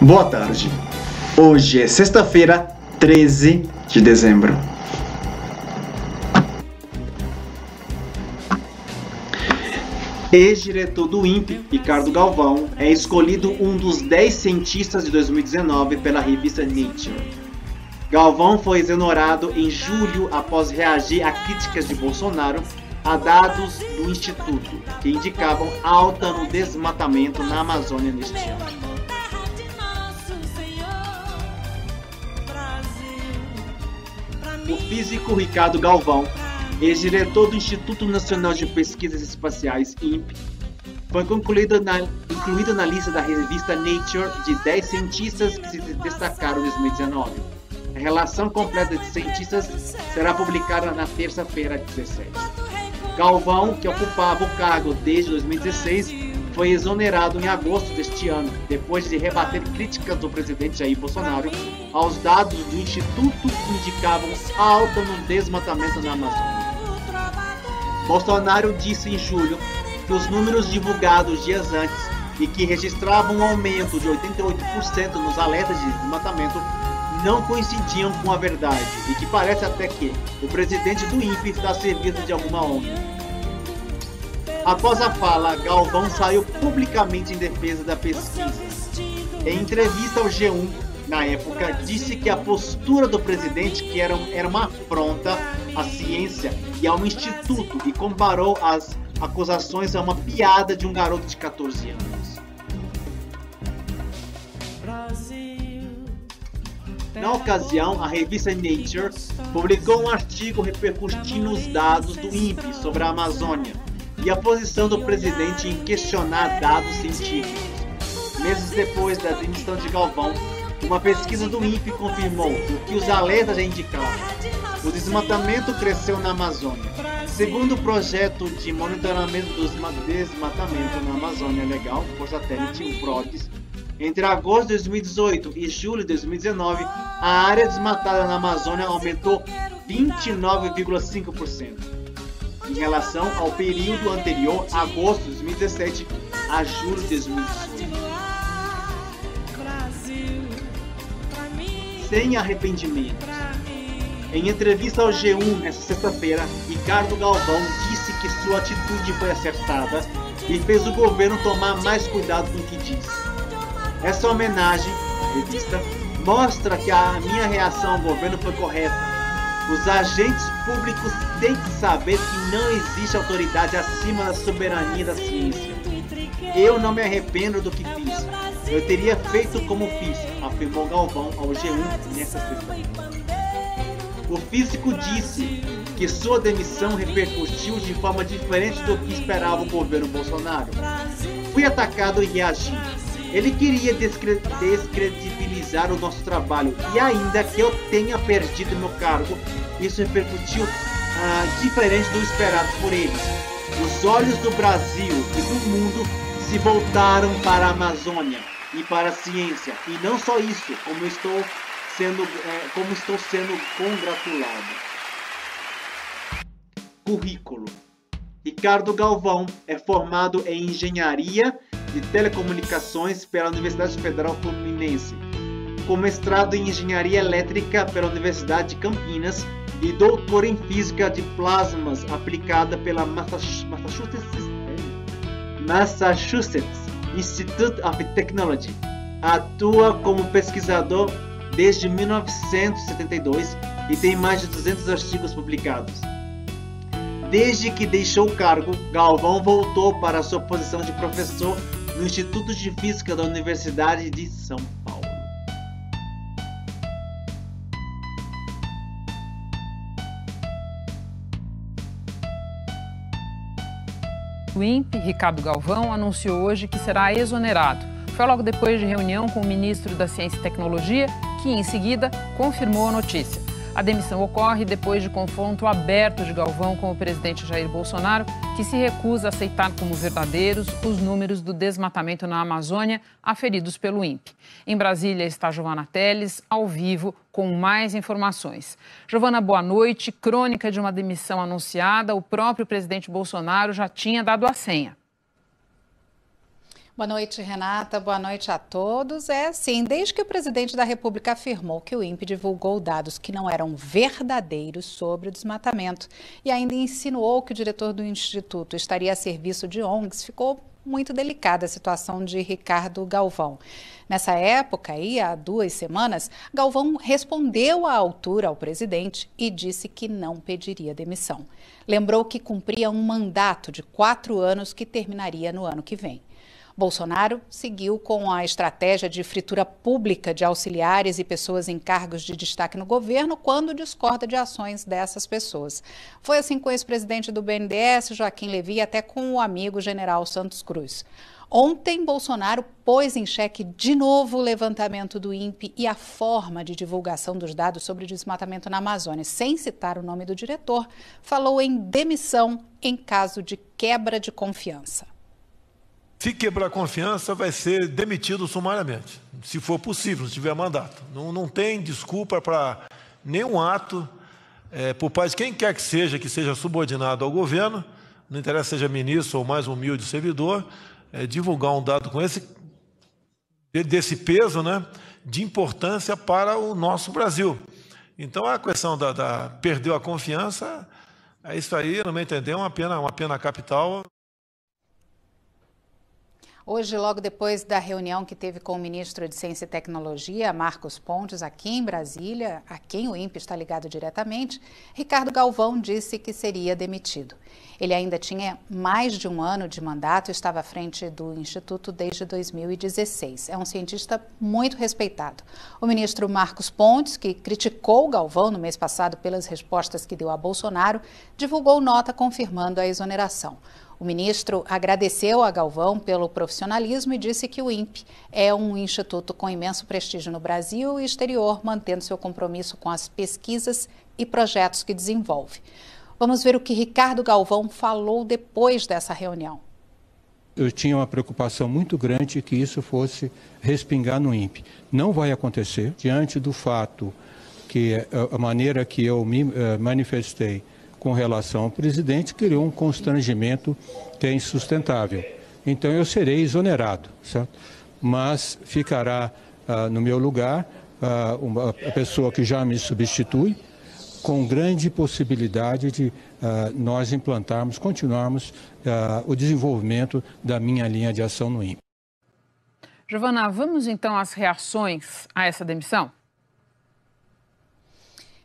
Boa tarde. Hoje é sexta-feira, 13 de dezembro. Ex-diretor do INPE, Ricardo Galvão, é escolhido um dos 10 cientistas de 2019 pela revista Nature. Galvão foi exonerado em julho após reagir a críticas de Bolsonaro a dados do Instituto, que indicavam alta no desmatamento na Amazônia neste ano. O físico Ricardo Galvão, ex-diretor do Instituto Nacional de Pesquisas Espaciais, INPE, foi incluído na lista da revista Nature de 10 cientistas que se destacaram em 2019. A relação completa de cientistas será publicada na terça-feira, 17. Galvão, que ocupava o cargo desde 2016, foi exonerado em agosto deste ano, depois de rebater críticas do presidente Jair Bolsonaro aos dados do Instituto que indicavam alta no desmatamento na Amazônia. Bolsonaro disse em julho que os números divulgados dias antes e que registravam um aumento de 88% nos alertas de desmatamento não coincidiam com a verdade e que parece até que o presidente do INPE está a serviço de alguma ONG. Após a fala, Galvão saiu publicamente em defesa da pesquisa. Em entrevista ao G1, na época, disse que a postura do presidente que era uma afronta à ciência e ao instituto e comparou as acusações a uma piada de um garoto de 14 anos. Na ocasião, a revista Nature publicou um artigo repercutindo os dados do INPE sobre a Amazônia e a posição do presidente em questionar dados científicos. Meses depois da demissão de Galvão, uma pesquisa do INPE confirmou o que os alertas já indicavam. O desmatamento cresceu na Amazônia. Segundo o projeto de monitoramento do desmatamento na Amazônia Legal, por satélite, o PRODES, entre agosto de 2018 e julho de 2019, a área desmatada na Amazônia aumentou 29,5%. Em relação ao período anterior, agosto de 2017 a julho de 2018. Sem arrependimentos. Em entrevista ao G1 nesta sexta-feira, Ricardo Galvão disse que sua atitude foi acertada e fez o governo tomar mais cuidado com o que disse. Essa homenagem, a revista, mostra que a minha reação ao governo foi correta. Os agentes públicos têm que saber que não existe autoridade acima da soberania da ciência. Eu não me arrependo do que fiz. Eu teria feito como fiz, afirmou Galvão ao G1 nesta sexta-feira. O físico disse que sua demissão repercutiu de forma diferente do que esperava o governo Bolsonaro. Fui atacado e reagi. Ele queria descredibilizar o nosso trabalho e ainda que eu tenha perdido meu cargo, isso repercutiu diferente do esperado por eles. Os olhos do Brasil e do mundo se voltaram para a Amazônia e para a ciência. E não só isso, como estou sendo congratulado. Currículo. Ricardo Galvão é formado em Engenharia de Telecomunicações pela Universidade Federal Fluminense, com mestrado em Engenharia Elétrica pela Universidade de Campinas e doutor em Física de Plasmas aplicada pela Massachusetts Institute of Technology. Atua como pesquisador desde 1972 e tem mais de 200 artigos publicados. Desde que deixou o cargo, Galvão voltou para a sua posição de professor no Instituto de Física da Universidade de São Paulo. O INPE, Ricardo Galvão, anunciou hoje que será exonerado. Foi logo depois de reunião com o ministro da Ciência e Tecnologia, que em seguida confirmou a notícia. A demissão ocorre depois de confronto aberto de Galvão com o presidente Jair Bolsonaro, que se recusa a aceitar como verdadeiros os números do desmatamento na Amazônia aferidos pelo INPE. Em Brasília está Giovana Teles, ao vivo, com mais informações. Giovana, boa noite. Crônica de uma demissão anunciada, o próprio presidente Bolsonaro já tinha dado a senha. Boa noite, Renata. Boa noite a todos. Sim, desde que o presidente da República afirmou que o INPE divulgou dados que não eram verdadeiros sobre o desmatamento e ainda insinuou que o diretor do Instituto estaria a serviço de ONGs, ficou muito delicada a situação de Ricardo Galvão. Nessa época, há 2 semanas, Galvão respondeu à altura ao presidente e disse que não pediria demissão. Lembrou que cumpria um mandato de 4 anos que terminaria no ano que vem. Bolsonaro seguiu com a estratégia de fritura pública de auxiliares e pessoas em cargos de destaque no governo quando discorda de ações dessas pessoas. Foi assim com o ex-presidente do BNDES, Joaquim Levy, e até com o amigo general Santos Cruz. Ontem, Bolsonaro pôs em xeque de novo o levantamento do INPE e a forma de divulgação dos dados sobre o desmatamento na Amazônia. Sem citar o nome do diretor, falou em demissão em caso de quebra de confiança. Se quebrar a confiança, vai ser demitido sumariamente, se for possível, se tiver mandato. Não tem desculpa para nenhum ato, por parte de quem quer que seja subordinado ao governo, não interessa seja ministro ou mais humilde servidor, divulgar um dado com desse peso, né, de importância para o nosso Brasil. Então, a questão perdeu a confiança, isso aí, no meu entender, é uma pena capital. Hoje, logo depois da reunião que teve com o ministro de Ciência e Tecnologia, Marcos Pontes, aqui em Brasília, a quem o INPE está ligado diretamente, Ricardo Galvão disse que seria demitido. Ele ainda tinha mais de 1 ano de mandato e estava à frente do Instituto desde 2016. É um cientista muito respeitado. O ministro Marcos Pontes, que criticou Galvão no mês passado pelas respostas que deu a Bolsonaro, divulgou nota confirmando a exoneração. O ministro agradeceu a Galvão pelo profissionalismo e disse que o INPE é um instituto com imenso prestígio no Brasil e exterior, mantendo seu compromisso com as pesquisas e projetos que desenvolve. Vamos ver o que Ricardo Galvão falou depois dessa reunião. Eu tinha uma preocupação muito grande que isso fosse respingar no INPE. Não vai acontecer, diante do fato que a maneira que eu me manifestei com relação ao presidente criou um constrangimento que é insustentável. Então eu serei exonerado, certo? Mas ficará no meu lugar a pessoa que já me substitui, com grande possibilidade de nós implantarmos, continuarmos o desenvolvimento da minha linha de ação no INPE. Giovana, vamos então às reações a essa demissão?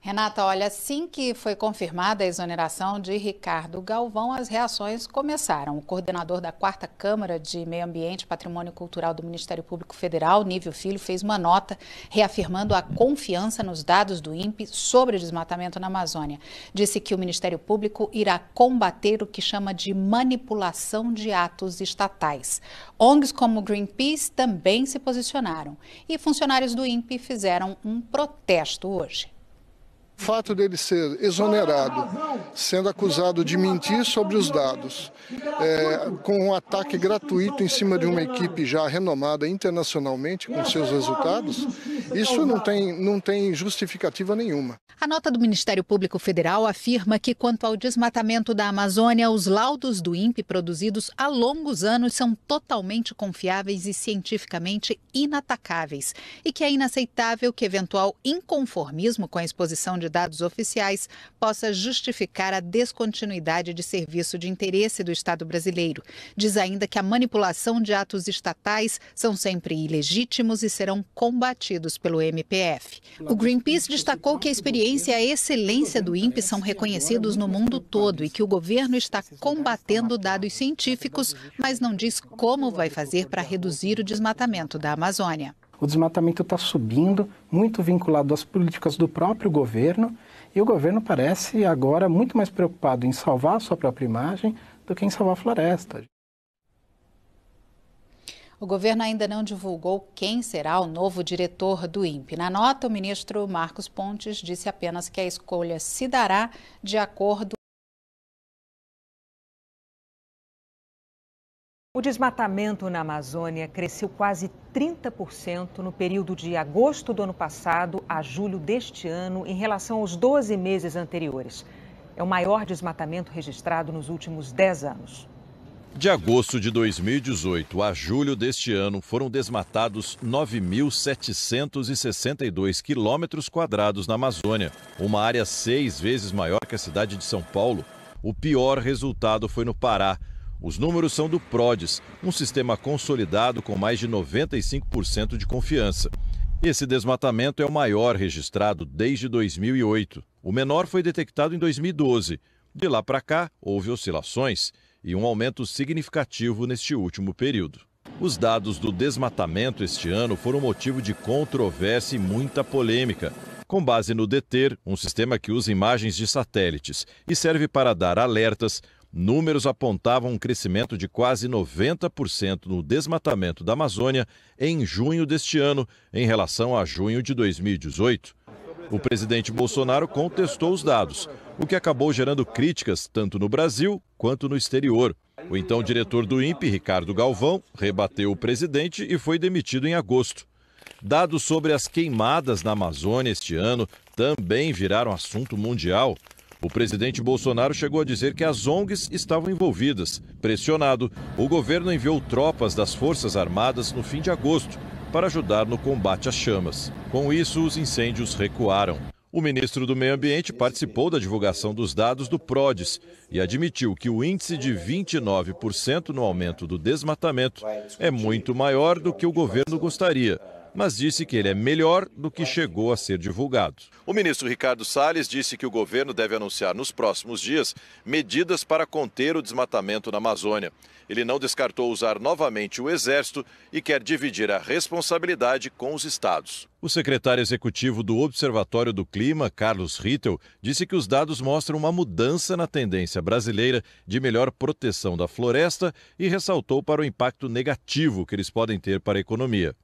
Renata, olha, assim que foi confirmada a exoneração de Ricardo Galvão, as reações começaram. O coordenador da 4ª Câmara de Meio Ambiente e Patrimônio Cultural do Ministério Público Federal, Nívio Filho, fez uma nota reafirmando a confiança nos dados do INPE sobre o desmatamento na Amazônia. Disse que o Ministério Público irá combater o que chama de manipulação de atos estatais. ONGs como Greenpeace também se posicionaram e funcionários do INPE fizeram um protesto hoje. O fato dele ser exonerado, sendo acusado de mentir sobre os dados, com um ataque gratuito em cima de uma equipe já renomada internacionalmente com seus resultados, isso não tem justificativa nenhuma. A nota do Ministério Público Federal afirma que, quanto ao desmatamento da Amazônia, os laudos do INPE produzidos há longos anos são totalmente confiáveis e cientificamente inatacáveis e que é inaceitável que eventual inconformismo com a exposição de dados oficiais possa justificar a descontinuidade de serviço de interesse do Estado brasileiro. Diz ainda que a manipulação de atos estatais são sempre ilegítimos e serão combatidos pelo MPF. O Greenpeace destacou que a experiência e a excelência do INPE são reconhecidos no mundo todo e que o governo está combatendo dados científicos, mas não diz como vai fazer para reduzir o desmatamento da Amazônia. O desmatamento está subindo, muito vinculado às políticas do próprio governo, e o governo parece agora muito mais preocupado em salvar a sua própria imagem do que em salvar a floresta. O governo ainda não divulgou quem será o novo diretor do INPE. Na nota, o ministro Marcos Pontes disse apenas que a escolha se dará de acordo. O desmatamento na Amazônia cresceu quase 30% no período de agosto do ano passado a julho deste ano em relação aos 12 meses anteriores. É o maior desmatamento registrado nos últimos 10 anos. De agosto de 2018 a julho deste ano, foram desmatados 9.762 quilômetros quadrados na Amazônia, uma área 6 vezes maior que a cidade de São Paulo. O pior resultado foi no Pará. Os números são do PRODES, um sistema consolidado com mais de 95% de confiança. Esse desmatamento é o maior registrado desde 2008. O menor foi detectado em 2012. De lá para cá, houve oscilações e um aumento significativo neste último período. Os dados do desmatamento este ano foram motivo de controvérsia e muita polêmica. Com base no DETER, um sistema que usa imagens de satélites e serve para dar alertas, números apontavam um crescimento de quase 90% no desmatamento da Amazônia em junho deste ano, em relação a junho de 2018. O presidente Bolsonaro contestou os dados, o que acabou gerando críticas tanto no Brasil quanto no exterior. O então diretor do INPE, Ricardo Galvão, rebateu o presidente e foi demitido em agosto. Dados sobre as queimadas na Amazônia este ano também viraram assunto mundial. O presidente Bolsonaro chegou a dizer que as ONGs estavam envolvidas. Pressionado, o governo enviou tropas das Forças Armadas no fim de agosto para ajudar no combate às chamas. Com isso, os incêndios recuaram. O ministro do Meio Ambiente participou da divulgação dos dados do PRODES e admitiu que o índice de 29% no aumento do desmatamento é muito maior do que o governo gostaria, mas disse que ele é melhor do que chegou a ser divulgado. O ministro Ricardo Salles disse que o governo deve anunciar nos próximos dias medidas para conter o desmatamento na Amazônia. Ele não descartou usar novamente o Exército e quer dividir a responsabilidade com os estados. O secretário executivo do Observatório do Clima, Carlos Rittel, disse que os dados mostram uma mudança na tendência brasileira de melhor proteção da floresta e ressaltou para o impacto negativo que eles podem ter para a economia.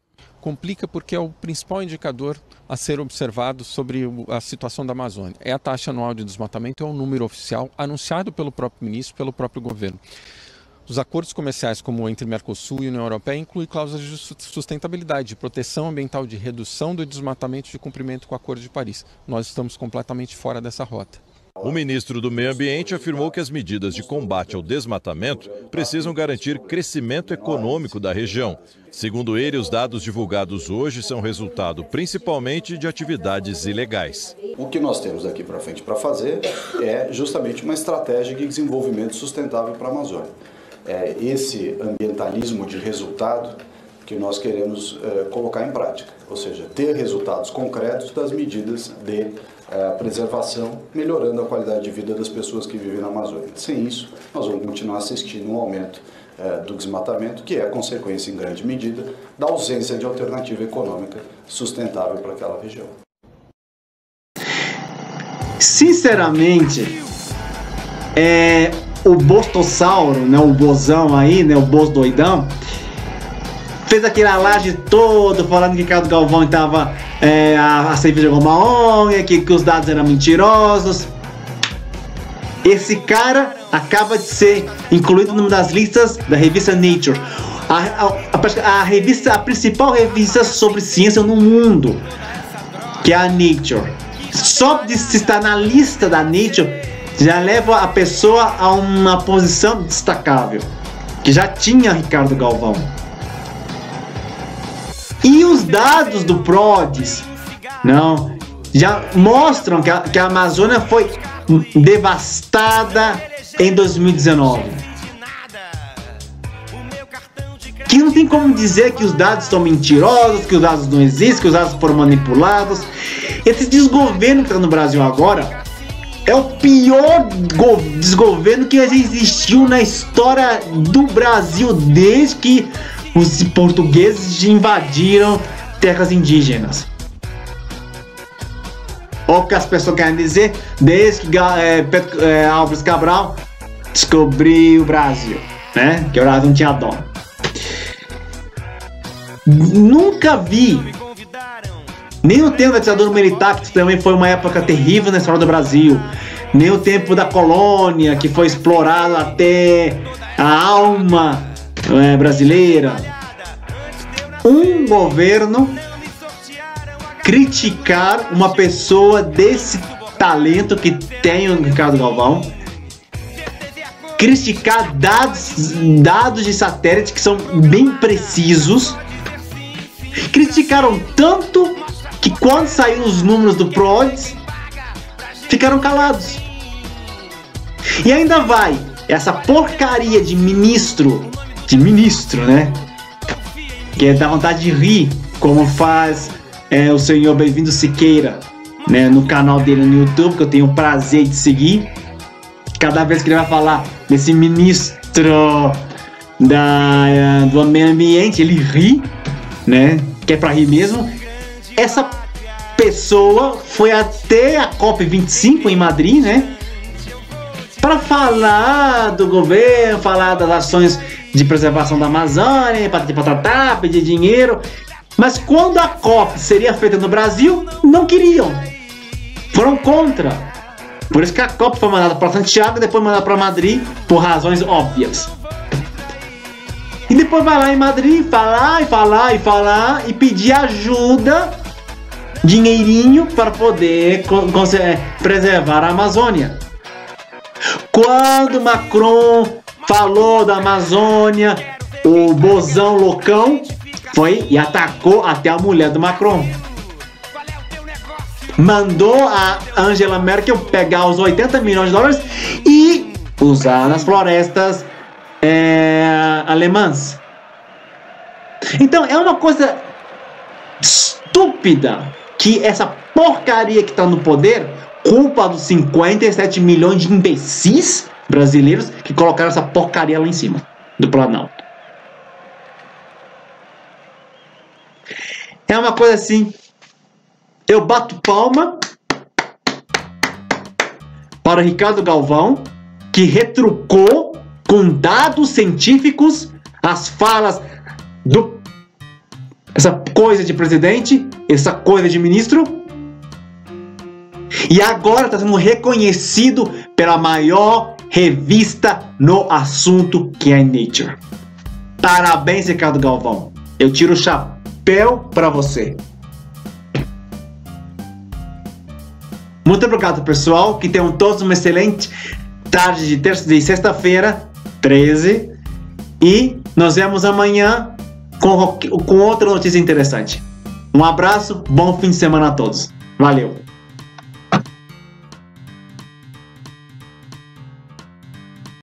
Complica porque é o principal indicador a ser observado sobre a situação da Amazônia. É a taxa anual de desmatamento, é um número oficial anunciado pelo próprio ministro, pelo próprio governo. Os acordos comerciais, como entre Mercosul e União Europeia, incluem cláusulas de sustentabilidade, de proteção ambiental, de redução do desmatamento e de cumprimento com o Acordo de Paris. Nós estamos completamente fora dessa rota. O ministro do Meio Ambiente afirmou que as medidas de combate ao desmatamento precisam garantir crescimento econômico da região. Segundo ele, os dados divulgados hoje são resultado principalmente de atividades ilegais. O que nós temos daqui para frente para fazer é justamente uma estratégia de desenvolvimento sustentável para a Amazônia. É esse ambientalismo de resultado que nós queremos colocar em prática, ou seja, ter resultados concretos das medidas de preservação, melhorando a qualidade de vida das pessoas que vivem na Amazônia. Sem isso, nós vamos continuar assistindo um aumento do desmatamento, que é a consequência, em grande medida, da ausência de alternativa econômica sustentável para aquela região. Sinceramente, o Bostossauro, né, o Bozão aí, né, o Bozo doidão, fez aquele alarde todo falando que Ricardo Galvão estava a cerveja goma onha, que os dados eram mentirosos. Esse cara acaba de ser incluído numa das listas da revista Nature, a principal revista sobre ciência no mundo, que é a Nature. Só de se estar na lista da Nature já leva a pessoa a uma posição destacável, que já tinha Ricardo Galvão. E os dados do PRODES já mostram que a Amazônia foi devastada em 2019. Que não tem como dizer que os dados são mentirosos, que os dados não existem, que os dados foram manipulados. Esse desgoverno que está no Brasil agora é o pior desgoverno que existiu na história do Brasil desde que os portugueses invadiram terras indígenas. Ou o que as pessoas querem dizer, desde que Álvares Cabral descobriu o Brasil, né? Que o Brasil não tinha dono. Nunca vi, nem o tempo da ditadura militar, que também foi uma época terrível na história do Brasil, nem o tempo da colônia, que foi explorado até a alma brasileira, um governo criticar uma pessoa desse talento que tem o Ricardo Galvão, criticar dados de satélite que são bem precisos. Criticaram tanto que quando saíram os números do PRODES, ficaram calados. E ainda vai essa porcaria de ministro, né? Que dá vontade de rir, como faz o senhor Bem-vindo Siqueira, né? No canal dele no YouTube, que eu tenho o prazer de seguir. Cada vez que ele vai falar desse ministro do meio ambiente, ele ri, né? Que é pra rir mesmo. Essa pessoa foi até a COP25 em Madrid, né? Para falar do governo, falar das ações de preservação da Amazônia, patatá, pedir dinheiro. Mas quando a COP seria feita no Brasil, não queriam. Foram contra. Por isso que a COP foi mandada para Santiago e depois mandada para Madrid, por razões óbvias. E depois vai lá em Madrid falar e pedir ajuda, dinheirinho, para poder preservar a Amazônia. Quando Macron falou da Amazônia, o bozão loucão foi e atacou até a mulher do Macron. Mandou a Angela Merkel pegar os 80 milhões de dólares e usar nas florestas alemãs. Então é uma coisa estúpida que essa porcaria que está no poder, culpa dos 57 milhões de imbecis brasileiros que colocaram essa porcaria lá em cima do Planalto. É uma coisa assim, eu bato palma para o Ricardo Galvão, que retrucou com dados científicos as falas essa coisa de presidente, essa coisa de ministro, e agora está sendo reconhecido pela maior revista no assunto, que é a Nature. Parabéns, Ricardo Galvão. Eu tiro o chapéu para você. Muito obrigado, pessoal. Que tenham todos uma excelente tarde de terça e sexta-feira, 13. E nos vemos amanhã com outra notícia interessante. Um abraço, bom fim de semana a todos. Valeu!